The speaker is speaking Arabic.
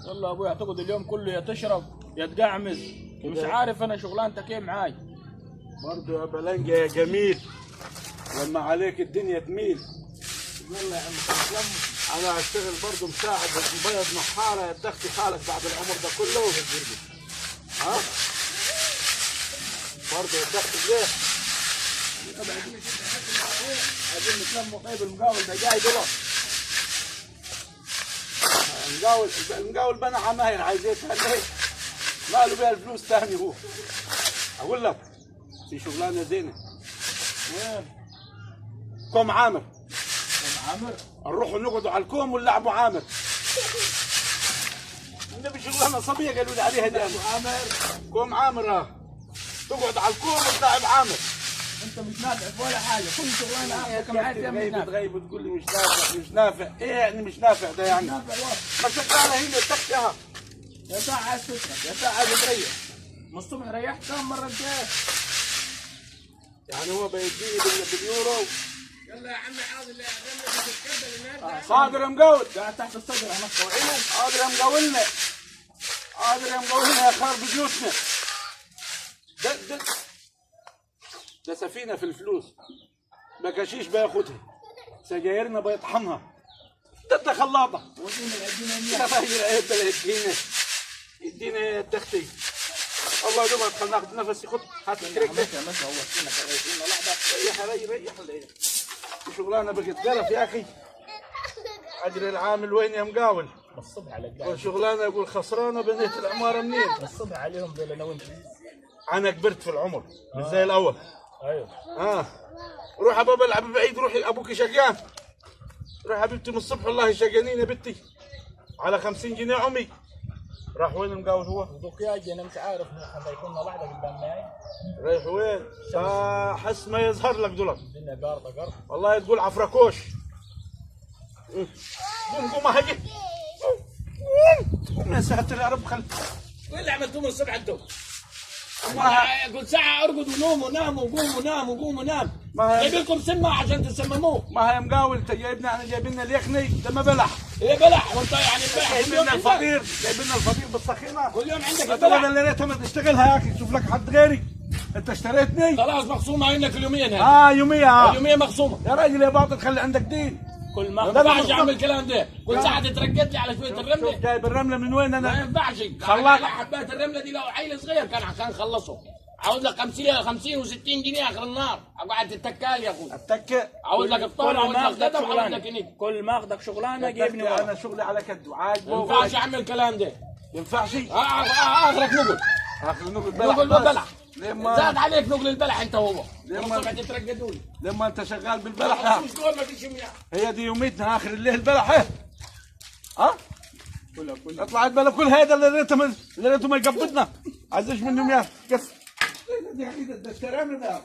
والله يا ابوي هتقعد اليوم كله يا تشرب يا تقعمز، مش عارف انا شغلانتك ايه معاي. برضه يا بلنجة يا جميل، لما عليك الدنيا تميل. يلا يا عم تسلم. انا هشتغل برضه مساعد مبيض محاره يا تدخل حالك بعد العمر ده كله. ها برضه يا تدخل ليه؟ عايزين نتلموا. طيب المقاول ده جاي دلوقتي. المقاول بنى عماير عايز يتهنى ماله بيها الفلوس ثاني. هو اقول لك في شغلانه زينه. وين؟ كوم عامر. كوم عامر؟ نروحوا نقعدوا على الكوم ونلعبوا عامر. النبي شغلانه صبيه قالوا لي عليها دي. عامر؟ كوم عامر تقعد على الكوم وتلعب عامر. انت مش نافع في ولا حاجه، كل شغلانه عندك معاك يا مش نافع. تغيب وتقول لي مش نافع مش نافع. ايه يعني مش نافع ده يعني؟ نافع الوقت. ما شغاله هي تكتها. يا ساعه عايز تسكت، يا ساعه عايز تريح. من الصبح ريحت كم مره انت؟ يعني هو بيديني باليورو. يلا يا عمي حاضر يا عمي تتكبل الناس. حاضر يا مقاول. قاعد تحت الصدر هناك طوعينه. حاضر يا مقاولنا. حاضر يا مقاولنا يا خرب بيوتنا. ده سفينه في الفلوس. بكاشيش بياخدها. سجايرنا بيطحنها. ده خلاطه. ودينا العجينه يا راجل عيب بلا يدينا يا تختي. الله يدوم ادخل ناخذ نفسي. خد هات الكريك ده. يا مسا هو فينا فريقنا لحظه. ريح شغلانه بقت قرف يا اخي. اجري العامل وين يا مقاول؟ الصبح على القاعد. والشغلانه يقول خسرانه بنيت العماره منين؟ الصبح عليهم دول انا وانت. انا كبرت في العمر مش زي الاول. ايوه. روح يا بابا العب بعيد. روحي ابوك شقيان. روح حبيبتي من الصبح والله شقيانين يا بنتي على 50 جنيه عمي. راح وين المقاول هو؟ دوك يا اجي انا مش عارف احنا يكوننا لحظه قدام معي. رايح وين؟ حس ما يظهر لك دولار. الدنيا قرطه. والله تقول عفركوش. قوم هجي. قوم يا ساتر يا رب. خل وين اللي عملتوه من الصبح انتم؟ قلت ساعة ارقدوا ونوموا ناموا وقوموا ناموا وقوموا نام. جايب لكم سمة عشان تسمموه. ما هي مقاول انت جايبنا انا جايب لنا اليخني ده ما بلح. ايه بلح وانت يعني البلح جايب لنا الفطير. جايب لنا الفطير بالسخينه. كل يوم عندك طبعا البلح. اللي ريتها ما تشتغلها يا اخي. شوف لك حد غيري. انت اشتريتني. خلاص مخصومة عندك اليومين هاي. يومية. اليومية مخصومة. يا راجل يا باطل خلي عندك دين. كل ما ما ينفعش اعمل الكلام ده. كل ساعة تترقد لي على شوية الرملة. شوف جايب الرمله من وين ما انا؟ ينفعش. خلاص. حبات الرملة دي لو عيل صغير كان خلصه. عاوز لك 50 و60 جنيه اخر النهار. اقعد تتكال يا اخوي. اتكئ. عاوز لك افطار عاوز لك غدا وعاوز لك هنيك. كل ما اخذك شغلانه جيبني ورا. انا شغلي على كده عاجبه. ما ينفعش اعمل الكلام ده. ينفعش. اخرك نقل. اخر نقل نقل وبلح. لما زاد عليك نقل البلح انت وهو. لما الصبح تترقدوا لي. لما انت شغال بالبلح. مش دول ما فيش مياه. هي دي يوميتنا اخر الليل بلح. ايه ها اطلع البلا كل هذا اللي ريته ما يقبضنا. عايزش منهم يا كس. دي حقيقة ده اشترينا ده.